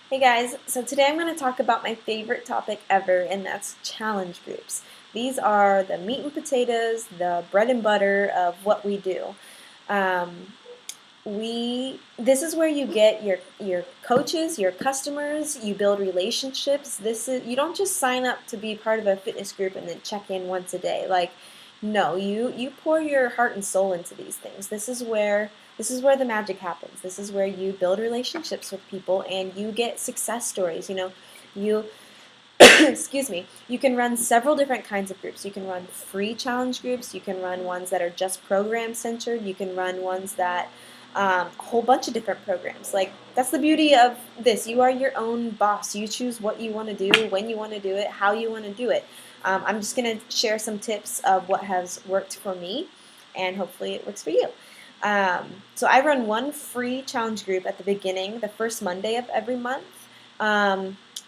Hey guys, so today I'm going to talk about my favorite topic ever, and that's challenge groups. These are the meat and potatoes, the bread and butter of what we do. Um, this is where you get your coaches, your customers, you build relationships. You don't just sign up to be part of a fitness group and then check in once a day. No, you pour your heart and soul into these things. This is where the magic happens. This is where you build relationships with people and you get success stories. You excuse me, you can run several different kinds of groups. You can run free challenge groups. You can run ones that are just program centered. You can run ones that a whole bunch of different programs. Like, that's the beauty of this. You are your own boss. You choose what you want to do, when you want to do it, how you want to do it. I'm just going to share some tips of what has worked for me, and hopefully it works for you. So I run one free challenge group at the beginning, the first Monday of every month.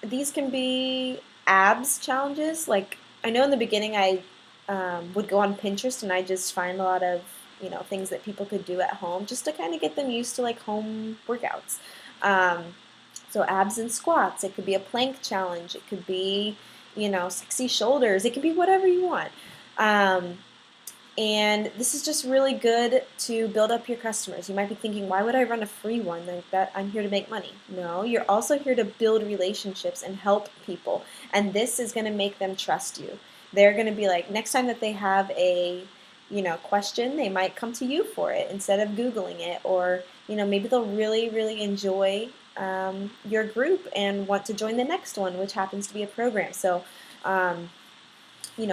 These can be abs challenges. Like, I know in the beginning I would go on Pinterest and I just find a lot of things that people could do at home just to kind of get them used to like home workouts. Um, so abs and squats. It could be a plank challenge. It could be sexy shoulders. It could be whatever you want. Um, and this is just really good to build up your customers. You might be thinking, why would I run a free one? Like that, I'm here to make money. No, you're also here to build relationships and help people. And this is going to make them trust you. They're going to be like, next time that they have a question, they might come to you for it instead of Googling it. Or maybe they'll really, really enjoy your group and want to join the next one, which happens to be a program. So um,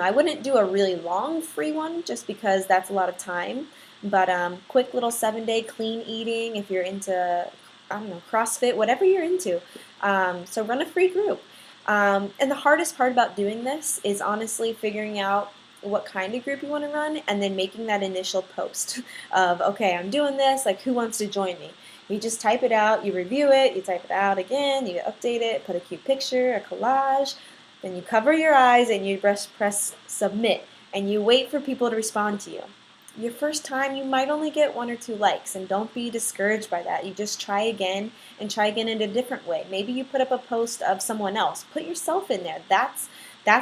I wouldn't do a really long free one just because that's a lot of time. But quick little 7-day clean eating if you're into, I don't know, CrossFit, whatever you're into. So run a free group. And the hardest part about doing this is honestly figuring out what kind of group you want to run and then making that initial post of, okay, I'm doing this, like who wants to join me? You just type it out, you review it, you type it out again, you update it, put a cute picture, a collage, then you cover your eyes and you press submit and you wait for people to respond to you. Your first time you might only get 1 or 2 likes, and don't be discouraged by that. You just try again and try again in a different way. Maybe you put up a post of someone else. Put yourself in there. That's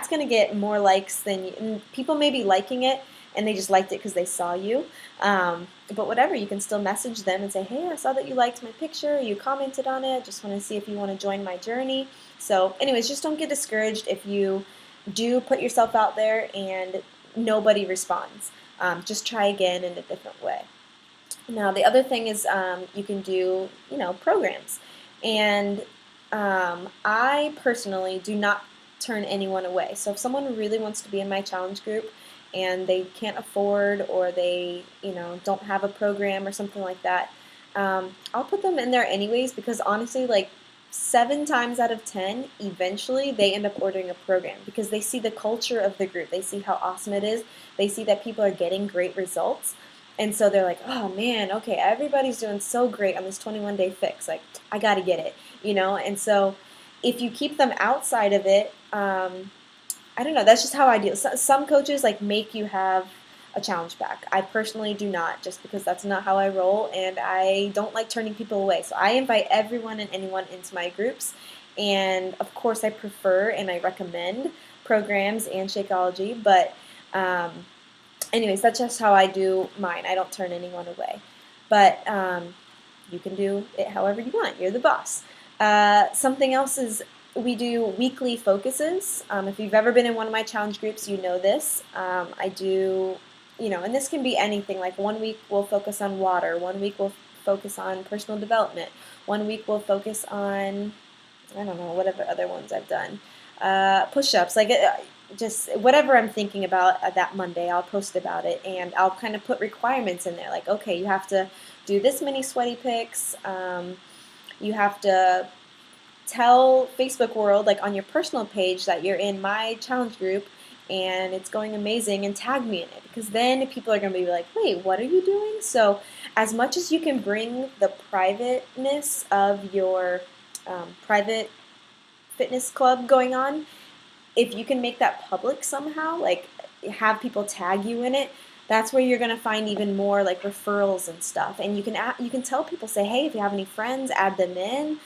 going to get more likes than you, and people may be liking it and they just liked it because they saw you. But whatever, you can still message them and say, hey, I saw that you liked my picture, you commented on it, just want to see if you want to join my journey. So anyways, just don't get discouraged if you do put yourself out there and nobody responds. Just try again in a different way. Now, the other thing is you can do, programs. And I personally do not turn anyone away. So if someone really wants to be in my challenge group and they can't afford or they, don't have a program or something like that, I'll put them in there anyways because honestly, like 7 times out of 10, eventually they end up ordering a program because they see the culture of the group. They see how awesome it is. They see that people are getting great results. And so they're like, oh man, okay, everybody's doing so great on this 21-day fix. Like, I got to get it, And so if you keep them outside of it, I don't know, that's just how I do it. Some coaches like make you have a challenge pack. I personally do not, just because that's not how I roll, and I don't like turning people away. So I invite everyone and anyone into my groups, and of course I prefer and I recommend programs and Shakeology, but anyways, that's just how I do mine. I don't turn anyone away. But you can do it however you want. You're the boss. Something else is we do weekly focuses. If you've ever been in one of my challenge groups, you know this. I do, and this can be anything. Like 1 week we'll focus on water. 1 week we'll focus on personal development. 1 week we'll focus on, I don't know, whatever other ones I've done. Push-ups, like just whatever I'm thinking about that Monday, I'll post about it, and I'll kind of put requirements in there. Like, okay, you have to do this many sweaty pics. You have to tell Facebook world, like on your personal page, that you're in my challenge group and it's going amazing, and tag me in it, because then people are going to be like, wait, what are you doing? So as much as you can bring the privateness of your private fitness club going on, if you can make that public somehow, like have people tag you in it, that's where you're going to find even more like referrals and stuff. And you can tell people, say, hey, if you have any friends, add them in.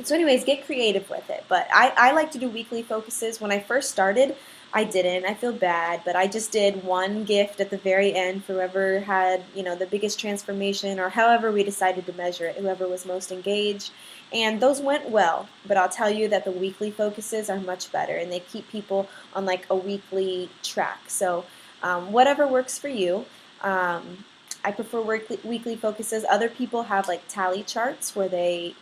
So anyways, get creative with it. But I like to do weekly focuses. When I first started, I didn't. I feel bad, but I just did one gift at the very end for whoever had, the biggest transformation, or however we decided to measure it, whoever was most engaged. And those went well, but I'll tell you that the weekly focuses are much better, and they keep people on like a weekly track. So whatever works for you. I prefer weekly focuses. Other people have like tally charts where they,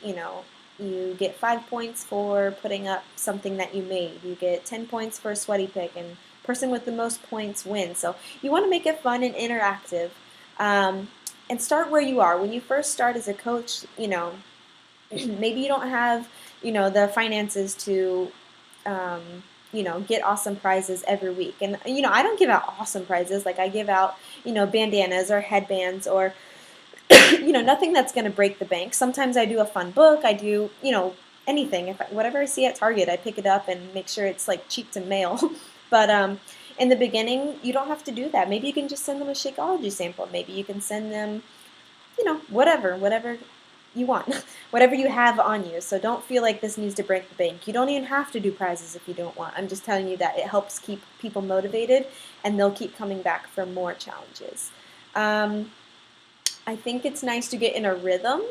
you get 5 points for putting up something that you made. You get 10 points for a sweaty pick, and person with the most points wins. So you want to make it fun and interactive, and start where you are. When you first start as a coach, maybe you don't have, the finances to, get awesome prizes every week. And, I don't give out awesome prizes. Like I give out, bandanas or headbands or, nothing that's going to break the bank. Sometimes I do a fun book. I do, anything. Whatever I see at Target, I pick it up and make sure it's like cheap to mail. But in the beginning, you don't have to do that. Maybe you can just send them a Shakeology sample. Maybe you can send them, whatever you want, whatever you have on you. So don't feel like this needs to break the bank. You don't even have to do prizes if you don't want. I'm just telling you that it helps keep people motivated, and they'll keep coming back for more challenges. I think it's nice to get in a rhythm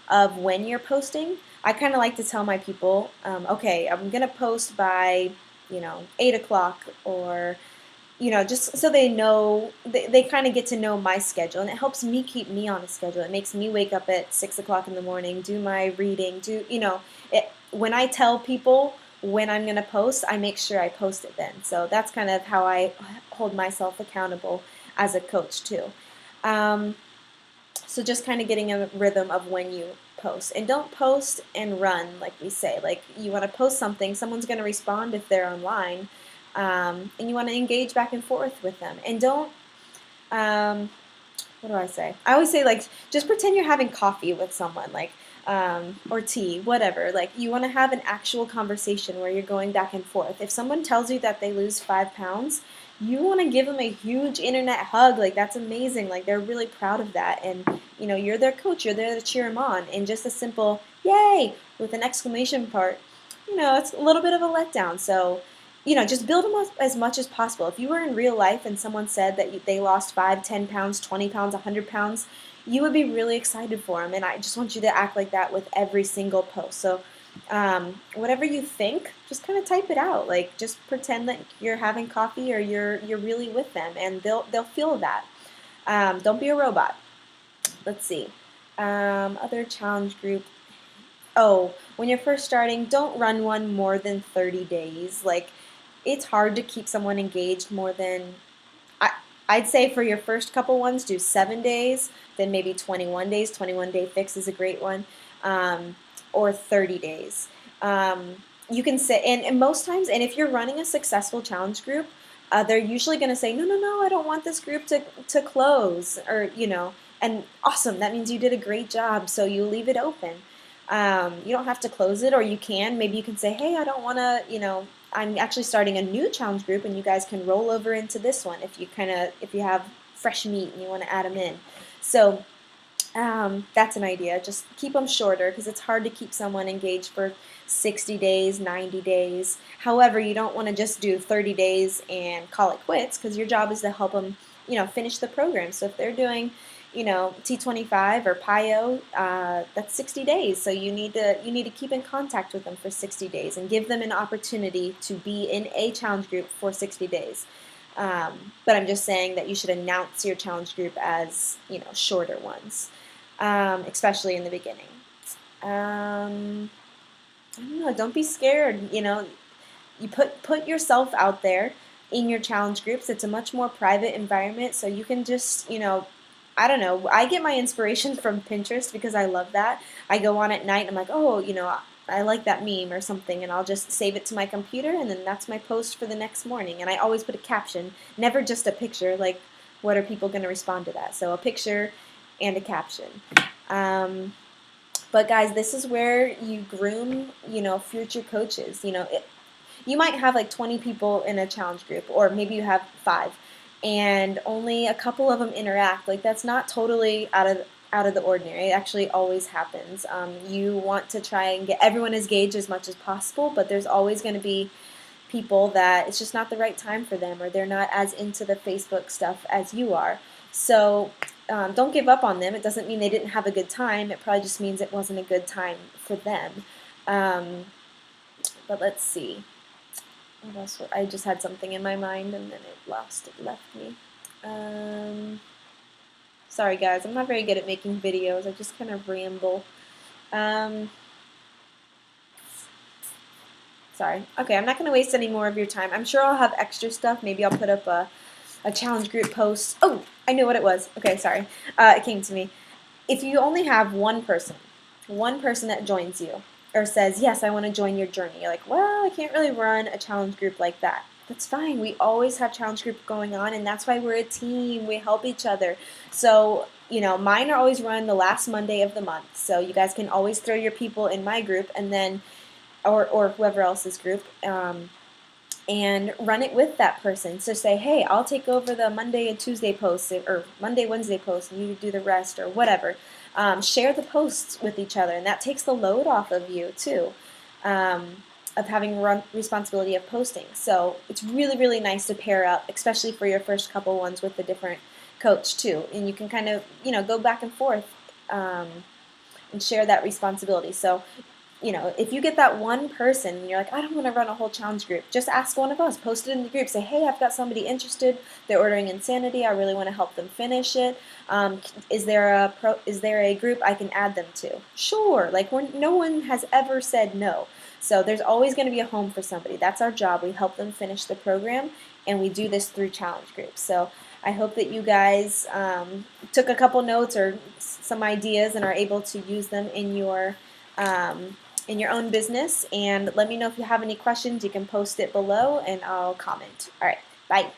of when you're posting. I kind of like to tell my people, okay, I'm going to post by, 8 o'clock, or, just so they know, they kind of get to know my schedule, and it helps me keep me on a schedule. It makes me wake up at 6 o'clock in the morning, do my reading, when I tell people when I'm going to post, I make sure I post it then. So that's kind of how I hold myself accountable as a coach too. So just kind of getting a rhythm of when you post. And don't post and run, like we say. Like you want to post something, someone's going to respond if they're online, and you want to engage back and forth with them. And don't, what do I say? I always say, like, just pretend you're having coffee with someone, like, or tea, whatever. Like, you want to have an actual conversation where you're going back and forth. If someone tells you that they lose 5 pounds, you want to give them a huge internet hug. Like, that's amazing. Like, they're really proud of that. And, you're their coach. You're there to cheer them on. And just a simple, yay, with an exclamation part, it's a little bit of a letdown. So, just build them up as much as possible. If you were in real life and someone said that they lost 5, 10 pounds, 20 pounds, 100 pounds, you would be really excited for them. And I just want you to act like that with every single post. So whatever you think, just kind of type it out. Like, just pretend that you're having coffee or you're really with them, and they'll feel that. Don't be a robot. Let's see. Other challenge group. Oh, when you're first starting, don't run one more than 30 days. Like, it's hard to keep someone engaged more than, I'd say for your first couple ones, do 7 days, then maybe 21 days. 21-day fix is a great one, or 30 days. You can say, and most times, and if you're running a successful challenge group, they're usually going to say, no, no, no, I don't want this group to close, or, and awesome, that means you did a great job, so you leave it open. You don't have to close it, or you can. Maybe you can say, hey, I don't want to, I'm actually starting a new challenge group, and you guys can roll over into this one if you have fresh meat and you want to add them in. So that's an idea. Just keep them shorter, because it's hard to keep someone engaged for 60 days, 90 days. However, you don't want to just do 30 days and call it quits, because your job is to help them, finish the program. So if they're doing, T25 or PIO, that's 60 days. So you need to keep in contact with them for 60 days and give them an opportunity to be in a challenge group for 60 days. But I'm just saying that you should announce your challenge group as, shorter ones, especially in the beginning. I don't know, don't be scared. You put yourself out there in your challenge groups. It's a much more private environment, so you can just, I don't know, I get my inspiration from Pinterest because I love that. I go on at night and I'm like, oh, I like that meme or something, and I'll just save it to my computer, and then that's my post for the next morning. And I always put a caption, never just a picture, like, what are people going to respond to that? So a picture and a caption. But guys, this is where you groom, future coaches. You might have like 20 people in a challenge group, or maybe you have 5. And only a couple of them interact. Like, that's not totally out out of the ordinary. It actually always happens. You want to try and get everyone engaged as much as possible, but there's always going to be people that it's just not the right time for them, or they're not as into the Facebook stuff as you are. So don't give up on them. It doesn't mean they didn't have a good time. It probably just means it wasn't a good time for them. But let's see. What else? I just had something in my mind and then it left me. Sorry guys, I'm not very good at making videos. I just kind of ramble. Sorry. Okay, I'm not going to waste any more of your time. I'm sure I'll have extra stuff. Maybe I'll put up a challenge group post. Oh, I knew what it was. Okay, sorry. It came to me. If you only have one person that joins you or says, yes, I want to join your journey, you're like, well, I can't really run a challenge group like that. That's fine. We always have challenge group going on, and that's why we're a team. We help each other. So, you know, mine are always run the last Monday of the month. So you guys can always throw your people in my group and then or whoever else's group, and run it with that person. So say, hey, I'll take over the Monday and Tuesday posts, or Monday, Wednesday posts, and you do the rest, or whatever. Share the posts with each other, and that takes the load off of you, too, of having responsibility of posting. So it's really, really nice to pair up, especially for your first couple ones with a different coach, too. And you can kind of, you know, go back and forth and share that responsibility. So, you know, if you get that one person and you're like, I don't want to run a whole challenge group, just ask one of us. Post it in the group. Say, hey, I've got somebody interested. They're ordering Insanity. I really want to help them finish it. Is there a group I can add them to? Sure. Like, no one has ever said no. So there's always going to be a home for somebody. That's our job. We help them finish the program, and we do this through challenge groups. So I hope that you guys took a couple notes or some ideas and are able to use them in your own business. And let me know if you have any questions. You can post it below and I'll comment. All right, bye.